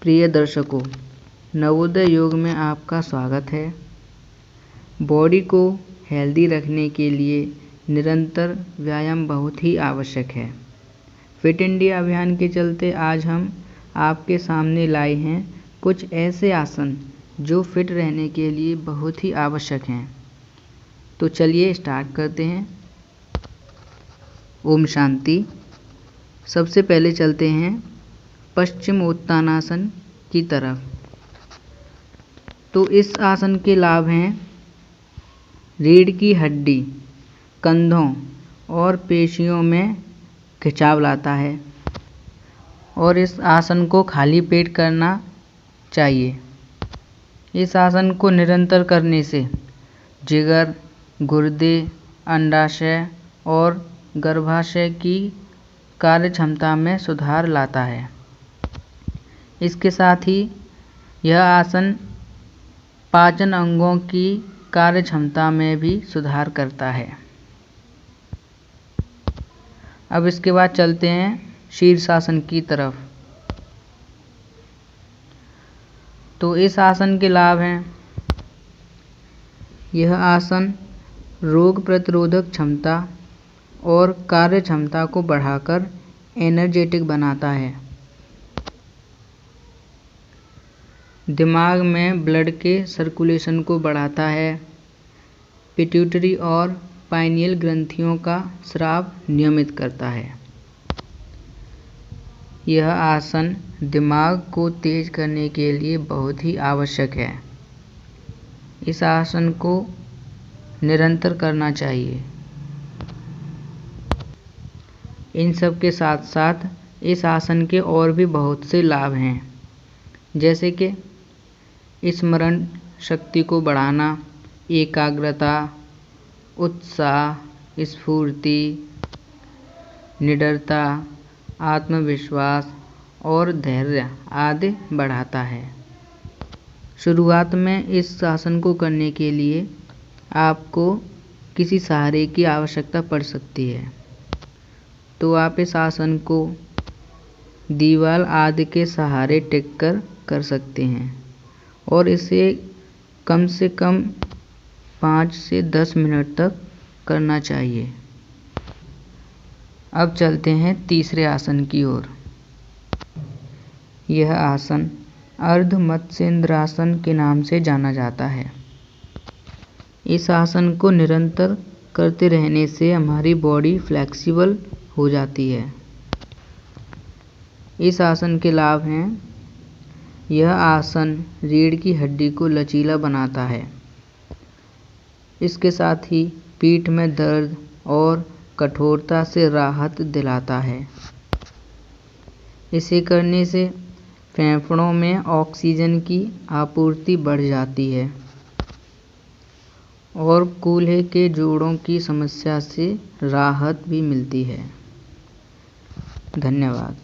प्रिय दर्शकों, नवोदय योग में आपका स्वागत है। बॉडी को हेल्दी रखने के लिए निरंतर व्यायाम बहुत ही आवश्यक है। फिट इंडिया अभियान के चलते आज हम आपके सामने लाए हैं कुछ ऐसे आसन जो फिट रहने के लिए बहुत ही आवश्यक हैं। तो चलिए स्टार्ट करते हैं। ओम शांति। सबसे पहले चलते हैं पश्चिमोत्तानासन की तरफ। तो इस आसन के लाभ हैं रीढ़ की हड्डी, कंधों और पेशियों में खिंचाव लाता है और इस आसन को खाली पेट करना चाहिए। इस आसन को निरंतर करने से जिगर, गुर्दे, अंडाशय और गर्भाशय की कार्य क्षमता में सुधार लाता है। इसके साथ ही यह आसन पाचन अंगों की कार्य क्षमता में भी सुधार करता है। अब इसके बाद चलते हैं शीर्षासन की तरफ। तो इस आसन के लाभ हैं, यह आसन रोग प्रतिरोधक क्षमता और कार्य क्षमता को बढ़ाकर एनर्जेटिक बनाता है। दिमाग में ब्लड के सर्कुलेशन को बढ़ाता है। पिट्यूटरी और पाइनियल ग्रंथियों का स्राव नियमित करता है। यह आसन दिमाग को तेज करने के लिए बहुत ही आवश्यक है। इस आसन को निरंतर करना चाहिए। इन सब के साथ साथ इस आसन के और भी बहुत से लाभ हैं, जैसे कि स्मरण शक्ति को बढ़ाना, एकाग्रता, उत्साह, स्फूर्ति, निडरता, आत्मविश्वास और धैर्य आदि बढ़ाता है। शुरुआत में इस आसन को करने के लिए आपको किसी सहारे की आवश्यकता पड़ सकती है। तो आप इस आसन को दीवार आदि के सहारे टिककर कर सकते हैं और इसे कम से कम 5 से 10 मिनट तक करना चाहिए। अब चलते हैं तीसरे आसन की ओर। यह आसन अर्ध मत्स्येंद्रासन के नाम से जाना जाता है। इस आसन को निरंतर करते रहने से हमारी बॉडी फ्लेक्सिबल हो जाती है। इस आसन के लाभ हैं, यह आसन रीढ़ की हड्डी को लचीला बनाता है। इसके साथ ही पीठ में दर्द और कठोरता से राहत दिलाता है। इसे करने से फेफड़ों में ऑक्सीजन की आपूर्ति बढ़ जाती है और कूल्हे के जोड़ों की समस्या से राहत भी मिलती है। धन्यवाद।